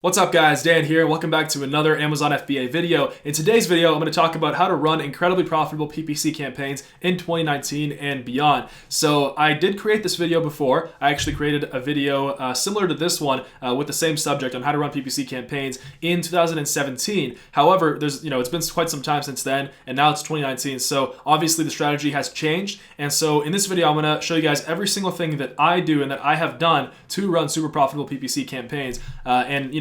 What's up guys, Dan here. Welcome back to another Amazon FBA video. In today's video, I'm going to talk about how to run incredibly profitable PPC campaigns in 2019 and beyond. So I did create this video before. I actually created a video similar to this one with the same subject on how to run PPC campaigns in 2017. However, it's been quite some time since then, and now it's 2019. So obviously the strategy has changed. And so in this video, I'm going to show you guys every single thing that I do and that I have done to run super profitable PPC campaigns.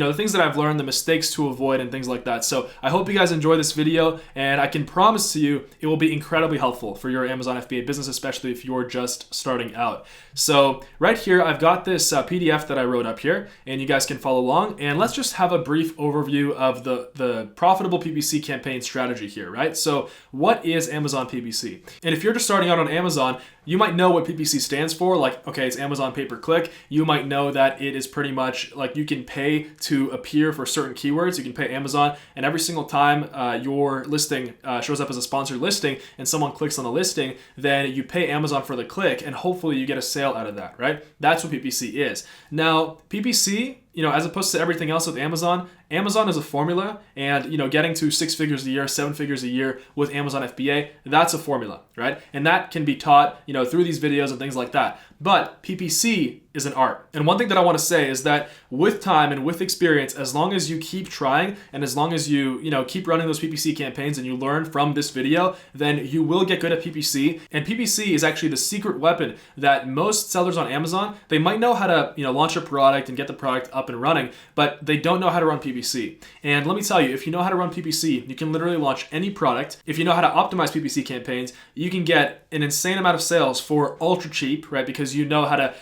The things that I've learned, the mistakes to avoid, and things like that. So I hope you guys enjoy this video, and I can promise to you it will be incredibly helpful for your Amazon FBA business, especially if you're just starting out. So right here, I've got this PDF that I wrote up here, and you guys can follow along. And let's just have a brief overview of the profitable PPC campaign strategy here, right? So what is Amazon PPC? And if you're just starting out on Amazon, you might know what PPC stands for, like, okay, it's Amazon pay-per-click. You might know that it is pretty much like you can pay to appear for certain keywords. You can pay Amazon, and every single time your listing shows up as a sponsored listing and someone clicks on the listing, then you pay Amazon for the click, and hopefully you get a sale out of that, right? That's what PPC is. Now, PPC, as opposed to everything else with Amazon is a formula, and getting to 6 figures a year, 7 figures a year with Amazon FBA, that's a formula, right? And that can be taught, through these videos and things like that. But PPC is an art. And one thing that I want to say is that with time and with experience, as long as you keep trying and as long as you, keep running those PPC campaigns and you learn from this video, then you will get good at PPC. And PPC is actually the secret weapon that most sellers on Amazon, they might know how to, launch a product and get the product up and running, but they don't know how to run PPC. And let me tell you, if you know how to run PPC, you can literally launch any product. If you know how to optimize PPC campaigns, you can get an insane amount of sales for ultra cheap, right? Because you know how to,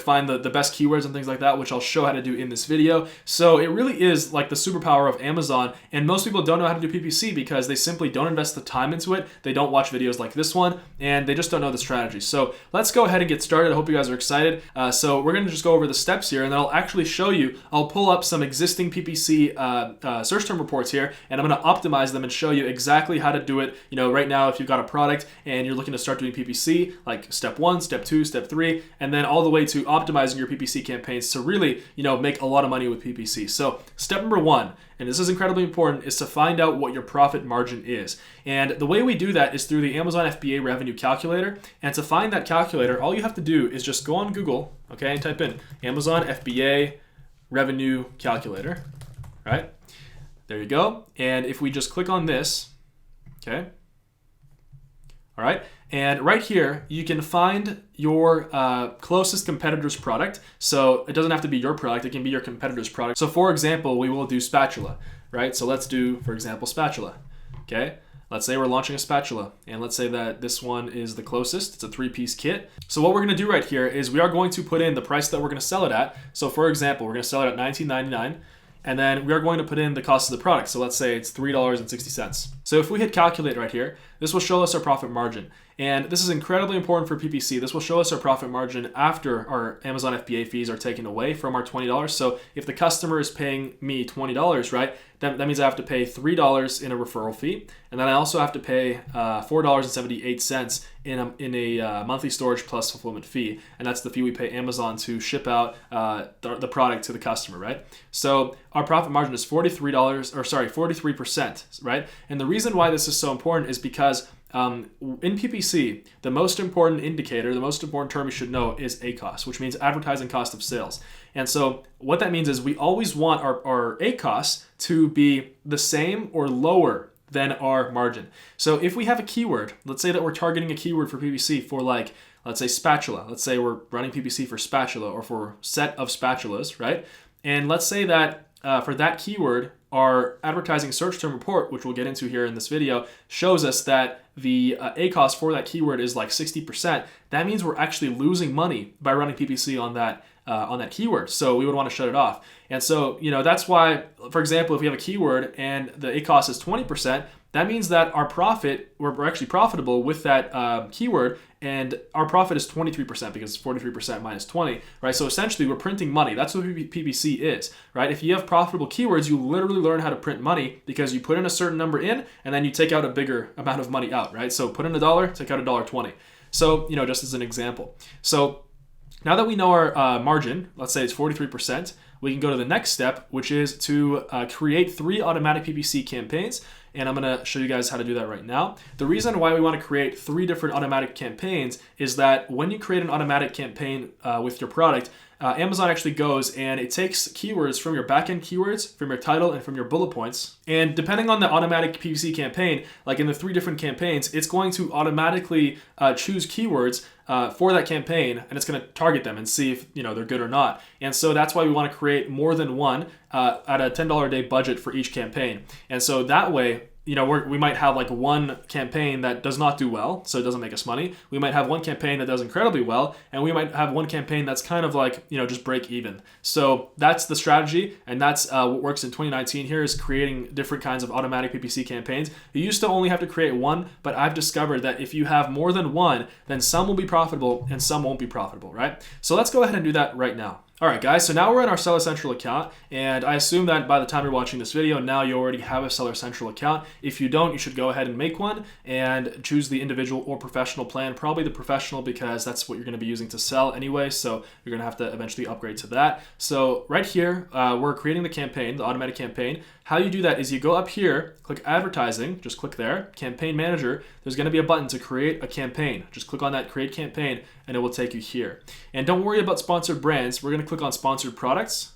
find the best keywords and things like that, which I'll show how to do in this video. So it really is like the superpower of Amazon. And most people don't know how to do PPC because they simply don't invest the time into it. They don't watch videos like this one, and they just don't know the strategy. So let's go ahead and get started. I hope you guys are excited. So we're going to just go over the steps here, and then I'll actually show you, I'll pull up some existing PPC search term reports here, and I'm going to optimize them and show you exactly how to do it. Right now, if you've got a product and you're looking to start doing PPC, like step 1, step 2, step 3, and then all the way to optimizing your PPC campaigns to really, make a lot of money with PPC. So step number 1, and this is incredibly important, is to find out what your profit margin is. And the way we do that is through the Amazon FBA revenue calculator. And to find that calculator, all you have to do is just go on Google, okay, and type in Amazon FBA revenue calculator, right? There you go. And if we just click on this, okay, all right, and right here, you can find your closest competitor's product. So it doesn't have to be your product, it can be your competitor's product. So for example, we will do spatula, right? So let's do, for example, spatula, okay? Let's say we're launching a spatula, and let's say that this one is the closest. It's a 3-piece kit. So what we're gonna do right here is we are going to put in the price that we're gonna sell it at. So for example, we're gonna sell it at $19.99. And then we are going to put in the cost of the product. So let's say it's $3.60. So if we hit calculate right here, this will show us our profit margin. And this is incredibly important for PPC. This will show us our profit margin after our Amazon FBA fees are taken away from our $20. So if the customer is paying me $20, right, that means I have to pay $3 in a referral fee. And then I also have to pay $4.78 in a monthly storage plus fulfillment fee. And that's the fee we pay Amazon to ship out the product to the customer, right? So our profit margin is 43%, right? And the reason why this is so important is because in PPC, the most important indicator, the most important term you should know is ACoS, which means advertising cost of sales. And so what that means is we always want our ACoS to be the same or lower than our margin. So if we have a keyword, let's say that we're targeting a keyword for PPC for let's say spatula. Let's say we're running PPC for spatula or for set of spatulas, right? And let's say that for that keyword, our advertising search term report, which we'll get into here in this video, shows us that the ACoS for that keyword is like 60%. That means we're actually losing money by running PPC on that keyword. So we would want to shut it off. And so, that's why, for example, if we have a keyword and the ACoS is 20%, that means that we're actually profitable with that keyword, and our profit is 23% because it's 43% minus 20, right? So essentially we're printing money. That's what PPC is, right? If you have profitable keywords, you literally learn how to print money because you put in a certain number in and then you take out a bigger amount of money out, right? So put in $1, take out $1.20. So, just as an example. So now that we know our margin, let's say it's 43%, we can go to the next step, which is to create 3 automatic PPC campaigns. And I'm going to show you guys how to do that right now. The reason why we want to create 3 different automatic campaigns is that when you create an automatic campaign with your product, Amazon actually goes and it takes keywords from your backend keywords, from your title, and from your bullet points. And depending on the automatic PPC campaign, like in the 3 different campaigns, it's going to automatically choose keywords for that campaign, and it's going to target them and see if they're good or not. And so that's why we want to create more than one at a $10 a day budget for each campaign. And so that way, we might have like one campaign that does not do well, so it doesn't make us money. We might have one campaign that does incredibly well, and we might have one campaign that's kind of like, just break even. So that's the strategy, and that's what works in 2019 here, is creating different kinds of automatic PPC campaigns. You used to only have to create one, but I've discovered that if you have more than one, then some will be profitable and some won't be profitable, right? So let's go ahead and do that right now. All right, guys, so now we're in our Seller Central account, and I assume that by the time you're watching this video, now you already have a Seller Central account. If you don't, you should go ahead and make one and choose the individual or professional plan, probably the professional, because that's what you're going to be using to sell anyway, so you're going to have to eventually upgrade to that. So right here, we're creating the campaign, the automatic campaign. How you do that is you go up here, click advertising, just click there, campaign manager. There's going to be a button to create a campaign. Just click on that create campaign and it will take you here. And don't worry about sponsored brands. We're going to click on sponsored products.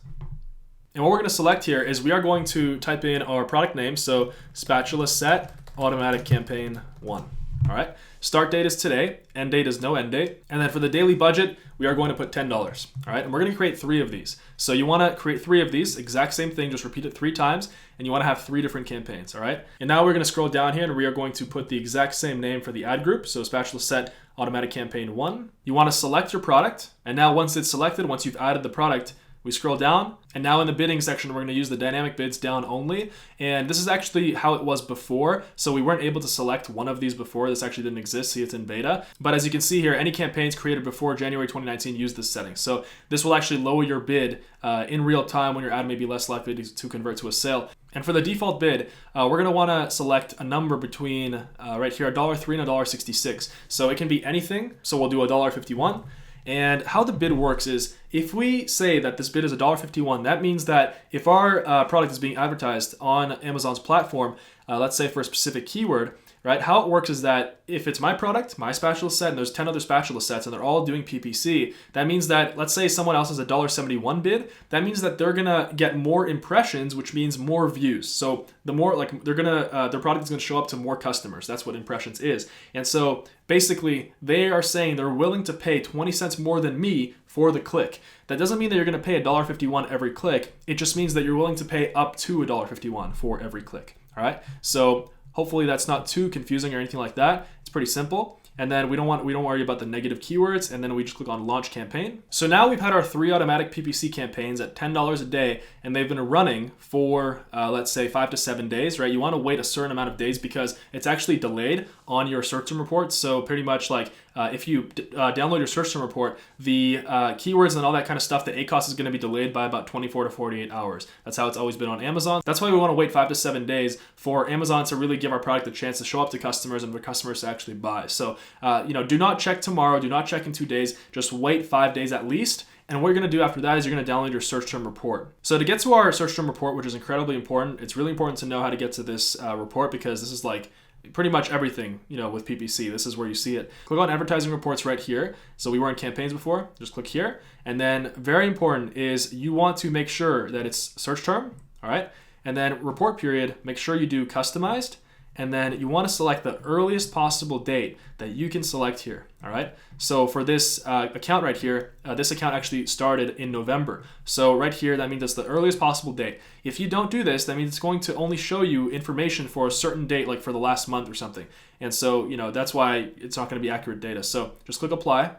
And what we're going to select here is we are going to type in our product name. So spatula set automatic campaign 1. All right. Start date is today. End date is no end date. And then for the daily budget, we are going to put $10. All right. And we're going to create 3 of these. So you want to create 3 of these, exact same thing, just repeat it 3 times. And you want to have 3 different campaigns. All right. And now we're going to scroll down here and we are going to put the exact same name for the ad group. So spatula set automatic campaign 1. You want to select your product. And now once it's selected, once you've added the product, we scroll down, and now in the bidding section, we're going to use the dynamic bids down only. And this is actually how it was before. So we weren't able to select one of these before. This actually didn't exist. See, it's in beta. But as you can see here, any campaigns created before January 2019 use this setting. So this will actually lower your bid in real time when your ad may be less likely to convert to a sale. And for the default bid, we're going to want to select a number between right here, $1.03 and $1.66. So it can be anything. So we'll do $1.51. And how the bid works is if we say that this bid is $1.51, that means that if our product is being advertised on Amazon's platform, let's say for a specific keyword, right? How it works is that if it's my product, my spatula set, and there's 10 other spatula sets and they're all doing PPC, that means that, let's say someone else has a $1.71 bid, that means that they're gonna get more impressions, which means more views. So the more, like, they're gonna, their product is gonna show up to more customers. That's what impressions is. And so basically they are saying they're willing to pay 20 cents more than me for the click. That doesn't mean that you're gonna pay $1.51 every click. It just means that you're willing to pay up to $1.51 for every click, all right? So hopefully that's not too confusing or anything like that. It's pretty simple. And then we don't worry about the negative keywords, and then we just click on launch campaign. So now we've had our 3 automatic PPC campaigns at $10 a day, and they've been running for let's say 5 to 7 days, right? You want to wait a certain amount of days because it's actually delayed on your search term report. So pretty much like if you download your search term report, the keywords and all that kind of stuff, the ACOS is going to be delayed by about 24 to 48 hours. That's how it's always been on Amazon. That's why we want to wait 5 to 7 days for Amazon to really give our product a chance to show up to customers and for customers to actually buy. So do not check tomorrow, do not check in 2 days, just wait 5 days at least. And what you're going to do after that is you're going to download your search term report. So to get to our search term report, which is incredibly important, it's really important to know how to get to this report because this is like pretty much everything, with PPC. This is where you see it. Click on advertising reports right here. So we were in campaigns before, just click here. And then very important is you want to make sure that it's search term, all right? And then report period, make sure you do customized. And then you want to select the earliest possible date that you can select here, all right? So for this account right here, this account actually started in November. So right here, that means it's the earliest possible date. If you don't do this, that means it's going to only show you information for a certain date, like for the last month or something. And so, that's why it's not going to be accurate data. So just click apply.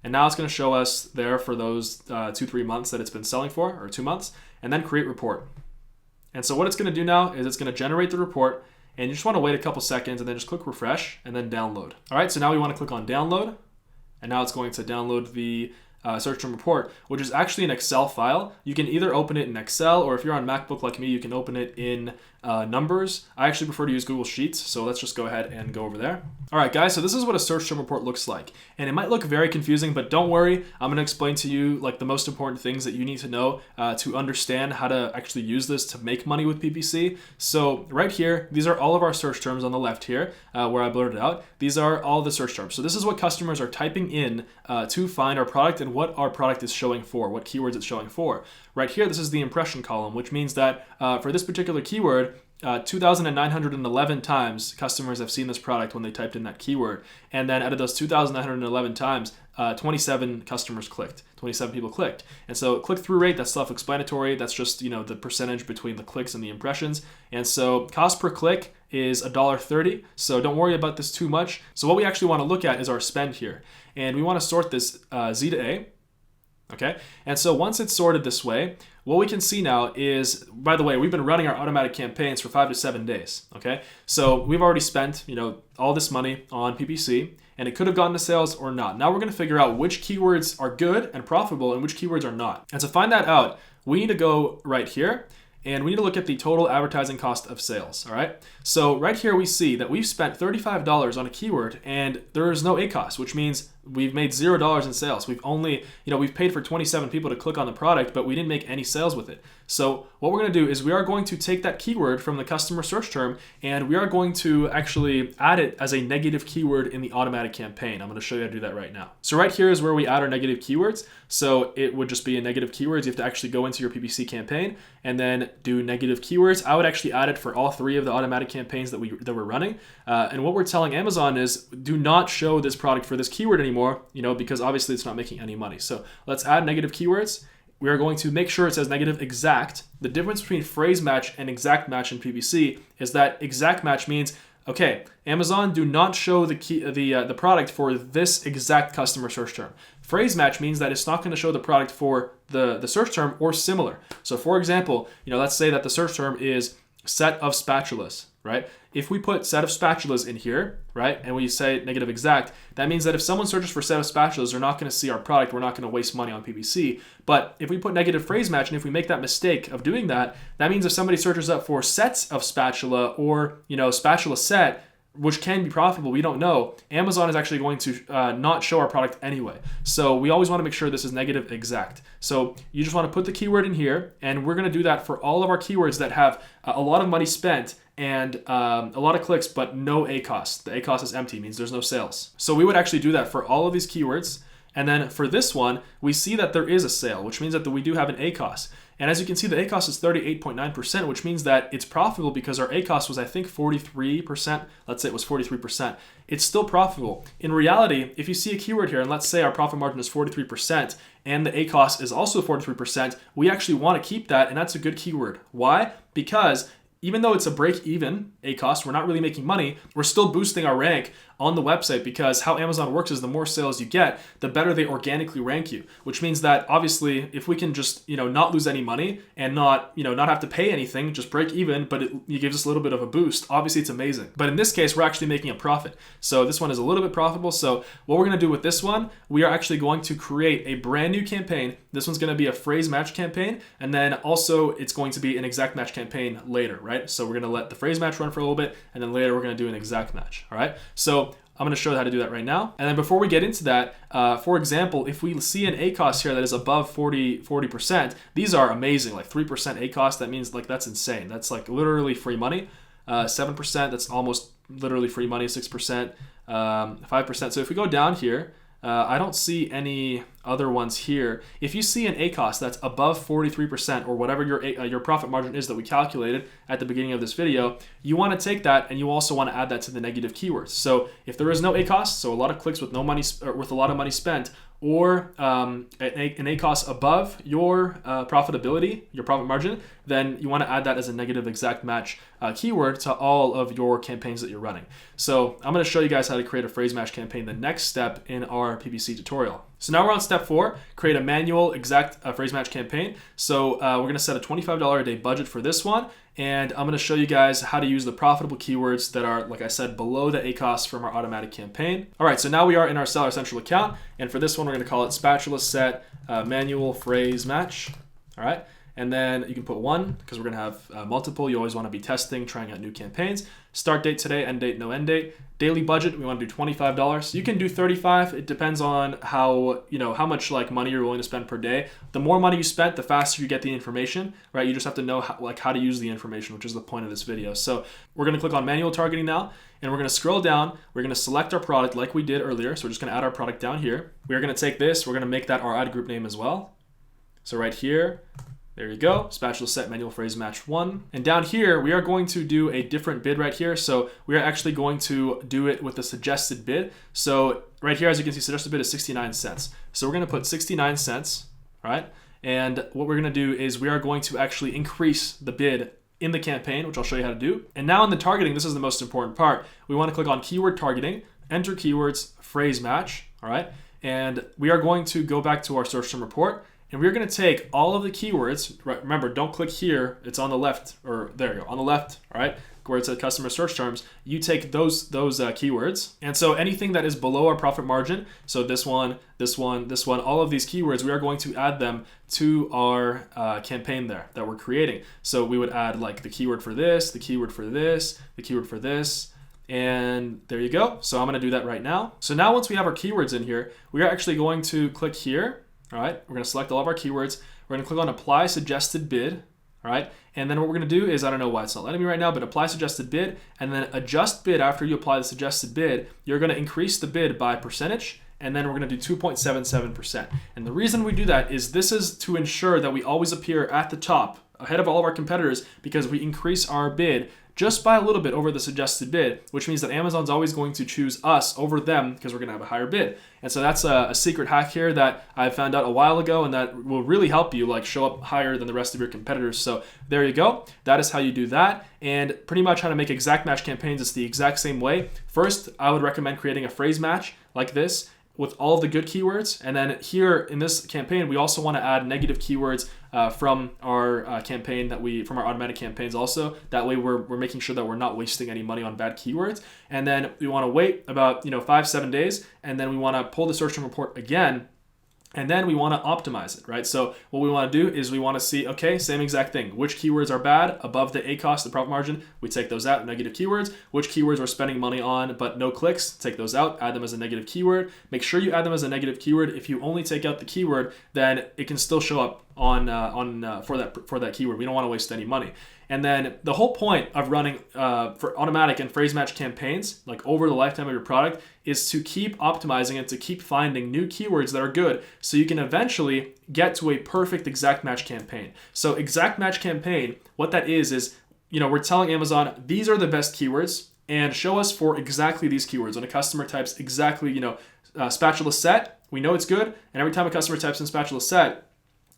And now it's going to show us there for those 2-3 months that it's been selling for, or 2 months, and then create report. And so what it's going to do now is it's going to generate the report. And you just want to wait a couple seconds and then just click refresh and then download. All right, so now we want to click on download. And now it's going to download the search term report, which is actually an Excel file. You can either open it in Excel, or if you're on MacBook like me, you can open it in Numbers. I actually prefer to use Google Sheets, so let's just go ahead and go over there. All right, guys, so this is what a search term report looks like. And it might look very confusing, but don't worry. I'm going to explain to you like the most important things that you need to know to understand how to actually use this to make money with PPC. So right here, these are all of our search terms on the left here, where I blurred it out. These are all the search terms. So this is what customers are typing in to find our product and what our product is showing for, what keywords it's showing for. Right here, this is the impression column, which means that for this particular keyword, 2,911 times customers have seen this product when they typed in that keyword. And then out of those 2,911 times, 27 customers clicked, 27 people clicked. And so click-through rate, that's self-explanatory. That's just, the percentage between the clicks and the impressions. And so cost per click is $1.30. So don't worry about this too much. So what we actually want to look at is our spend here. And we want to sort this Z to A. Okay, and so once it's sorted this way, what we can see now is, by the way, we've been running our automatic campaigns for 5 to 7 days. Okay, so we've already spent, all this money on PPC, and it could have gone to sales or not. Now we're going to figure out which keywords are good and profitable and which keywords are not. And to find that out, we need to go right here. And we need to look at the total advertising cost of sales, all right? So right here we see that we've spent $35 on a keyword and there is no ACoS, which means we've made $0 in sales. We've only, we've paid for 27 people to click on the product, but we didn't make any sales with it. So what we're gonna do is we are going to take that keyword from the customer search term and we are going to actually add it as a negative keyword in the automatic campaign. I'm gonna show you how to do that right now. So right here is where we add our negative keywords. So it would just be a negative keywords. You have to actually go into your PPC campaign and then do negative keywords. I would actually add it for all 3 of the automatic campaigns that we're running. And what we're telling Amazon is do not show this product for this keyword anymore, because obviously it's not making any money. So let's add negative keywords. We are going to make sure it says negative exact. The difference between phrase match and exact match in PPC is that exact match means, okay, Amazon, do not show the product for this exact customer search term. Phrase match means that it's not going to show the product for the search term or similar. So for example, let's say that the search term is set of spatulas, right? If we put set of spatulas in here, right, and we say negative exact, that means that if someone searches for set of spatulas, they're not going to see our product. We're not going to waste money on PPC. But if we put negative phrase match, and if we make that mistake of doing that, that means if somebody searches up for sets of spatula or, spatula set, which can be profitable, we don't know, Amazon is actually going to not show our product anyway. So we always want to make sure this is negative exact. So you just want to put the keyword in here, and we're going to do that for all of our keywords that have a lot of money spent and a lot of clicks, but no ACoS. The ACoS is empty, means there's no sales. So we would actually do that for all of these keywords. And then for this one, we see that there is a sale, which means that we do have an ACoS. And as you can see, the ACoS is 38.9%, which means that it's profitable because our ACoS was, I think, 43%. Let's say it was 43%. It's still profitable. In reality, if you see a keyword here, and let's say our profit margin is 43%, and the ACoS is also 43%, we actually want to keep that, and that's a good keyword. Why? Because even though it's a break-even ACoS, we're not really making money, we're still boosting our rank on the website, because how Amazon works is the more sales you get, the better they organically rank you, which means that obviously if we can just, not lose any money and not have to pay anything, just break even, but it gives us a little bit of a boost, obviously it's amazing. But in this case, we're actually making a profit. So this one is a little bit profitable. So what we're going to do with this one, we are actually going to create a brand new campaign. This one's going to be a phrase match campaign, and then also it's going to be an exact match campaign later, right? So we're going to let the phrase match run for a little bit, and then later we're going to do an exact match, all right? So I'm going to show you how to do that right now. And then before we get into that, for example, if we see an ACoS here that is above 40%, these are amazing, like 3% ACoS, that means like that's insane. That's like literally free money. 7%, that's almost literally free money. 6%, 5%. So if we go down here, I don't see any other ones here. If you see an ACoS that's above 43% or whatever your profit margin is that we calculated at the beginning of this video, you want to take that and you also want to add that to the negative keywords. So if there is no ACoS, so a lot of clicks with no money or with a lot of money spent, or an ACoS above your profitability, your profit margin, then you want to add that as a negative exact match keyword to all of your campaigns that you're running. So I'm going to show you guys how to create a phrase match campaign, the next step in our PPC tutorial. So now we're on step 4, create a manual exact phrase match campaign. So we're going to set a $25 a day budget for this one. And I'm going to show you guys how to use the profitable keywords that are, like I said, below the ACoS from our automatic campaign. All right, so now we are in our Seller Central account. And for this one, we're going to call it spatula set manual phrase match. All right. And then you can put 1 because we're going to have multiple. You always want to be testing, trying out new campaigns. Start date today, end date, no end date. Daily budget, we want to do $25. You can do $35. It depends on how much like money you're willing to spend per day. The more money you spend, the faster you get the information, right? You just have to know how to use the information, which is the point of this video. So we're going to click on manual targeting now, and we're going to scroll down. We're going to select our product like we did earlier. So we're just going to add our product down here. We're going to take this. We're going to make that our ad group name as well. So right here, there you go, spatula set manual phrase match 1. And down here, we are going to do a different bid right here. So we are actually going to do it with a suggested bid. So right here, as you can see, suggested bid is 69 cents. So we're going to put 69 cents, right? And what we're going to do is we are going to actually increase the bid in the campaign, which I'll show you how to do. And now in the targeting, this is the most important part. We want to click on keyword targeting, enter keywords, phrase match, all right? And we are going to go back to our search term report. And we're going to take all of the keywords, right? Remember, don't click here. It's on the left, or there you go, on the left, all right, where it says customer search terms. You take those keywords. And so anything that is below our profit margin, so this one, all of these keywords, we are going to add them to our campaign there that we're creating. So we would add like the keyword for this, the keyword for this, the keyword for this, and there you go. So I'm going to do that right now. So now once we have our keywords in here, we are actually going to click here. All right, we're going to select all of our keywords. We're going to click on apply suggested bid. All right, and then what we're going to do is, I don't know why it's not letting me right now, but apply suggested bid and then adjust bid. After you apply the suggested bid, you're going to increase the bid by percentage, and then we're going to do 2.77%. And the reason we do that is this is to ensure that we always appear at the top ahead of all of our competitors, because we increase our bid just by a little bit over the suggested bid, which means that Amazon's always going to choose us over them because we're going to have a higher bid. And so that's a secret hack here that I found out a while ago, and that will really help you like show up higher than the rest of your competitors. So there you go. That is how you do that. And pretty much how to make exact match campaigns is the exact same way. First, I would recommend creating a phrase match like this with all of the good keywords. And then here in this campaign, we also want to add negative keywords from our campaign from our automatic campaigns also. That way we're making sure that we're not wasting any money on bad keywords. And then we want to wait about 5-7 days, and then we want to pull the search term report again. And then we want to optimize it, right? So what we want to do is we want to see, okay, same exact thing. Which keywords are bad above the ACoS, the profit margin? We take those out, negative keywords. Which keywords we're spending money on but no clicks? Take those out, add them as a negative keyword. Make sure you add them as a negative keyword. If you only take out the keyword, then it can still show up for that keyword. We don't want to waste any money. And then the whole point of running for automatic and phrase match campaigns, like over the lifetime of your product, is to keep optimizing and to keep finding new keywords that are good, so you can eventually get to a perfect exact match campaign. So exact match campaign, what that is we're telling Amazon, these are the best keywords, and show us for exactly these keywords. When a customer types exactly, spatula set, we know it's good. And every time a customer types in spatula set,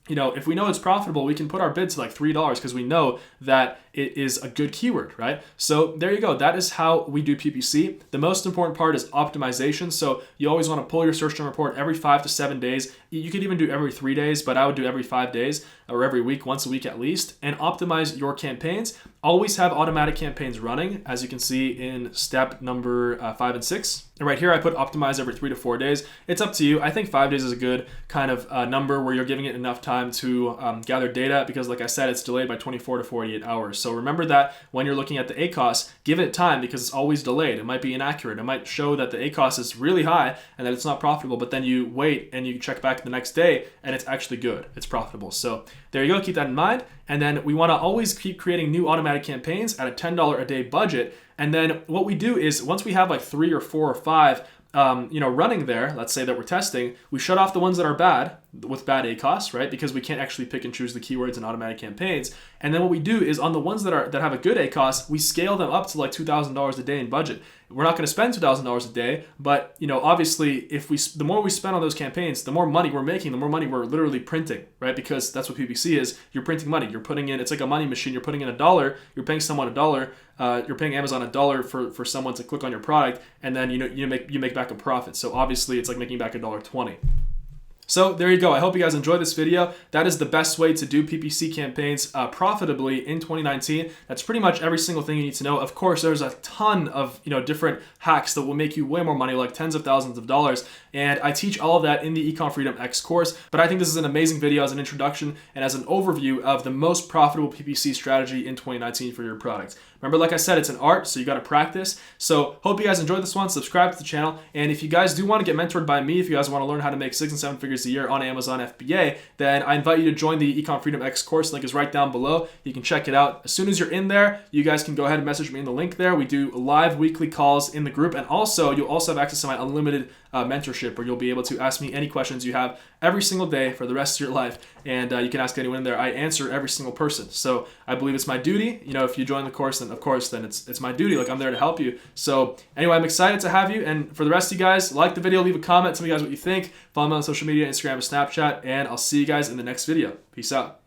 if we know it's profitable, we can put our bid to like $3 because we know that it is a good keyword, right? So there you go. That is how we do PPC. The most important part is optimization. So you always want to pull your search term report every 5 to 7 days. You could even do every 3 days, but I would do every 5 days or every week, once a week at least, and optimize your campaigns. Always have automatic campaigns running, as you can see in step number 5 and 6. And right here, I put optimize every 3 to 4 days. It's up to you. I think 5 days is a good kind of number where you're giving it enough time to gather data, because like I said, it's delayed by 24 to 48 hours. So remember that when you're looking at the ACoS, give it time because it's always delayed. It might be inaccurate. It might show that the ACoS is really high and that it's not profitable, but then you wait and you check back the next day and it's actually good. It's profitable. So there you go. Keep that in mind. And then we want to always keep creating new automatic campaigns at a $10 a day budget. And then what we do is once we have like 3 or 4 or 5 running there, let's say that we're testing, we shut off the ones that are bad with bad ACoS, right? Because we can't actually pick and choose the keywords in automatic campaigns. And then what we do is on the ones that have a good ACoS, we scale them up to like $2,000 a day in budget. We're not going to spend $2,000 a day, but obviously, the more we spend on those campaigns, the more money we're making, the more money we're literally printing, right? Because that's what PPC is. You're printing money. You're putting in. It's like a money machine. You're putting in $1. You're paying someone $1. You're paying Amazon $1 for someone to click on your product, and then you make back a profit. So obviously, it's like making back $1.20. So there you go. I hope you guys enjoyed this video. That is the best way to do PPC campaigns profitably in 2019. That's pretty much every single thing you need to know. Of course, there's a ton of different hacks that will make you way more money, like tens of thousands of dollars. And I teach all of that in the Ecom Freedom X course. But I think this is an amazing video as an introduction and as an overview of the most profitable PPC strategy in 2019 for your product. Remember, like I said, it's an art, so you got to practice. So hope you guys enjoyed this one. Subscribe to the channel. And if you guys do want to get mentored by me, if you guys want to learn how to make 6 and 7 figures a year on Amazon FBA, then I invite you to join the Ecom Freedom X course. Link is right down below. You can check it out. As soon as you're in there, you guys can go ahead and message me in the link there. We do live weekly calls in the group, and also you'll also have access to my unlimited mentorship, where you'll be able to ask me any questions you have every single day for the rest of your life, and you can ask anyone in there. I answer every single person, so I believe it's my duty. If you join the course, then of course, then it's my duty. Like, I'm there to help you. So anyway, I'm excited to have you, and for the rest of you guys, like the video, leave a comment, tell me guys what you think, follow me on social media, Instagram, Snapchat, and I'll see you guys in the next video. Peace out.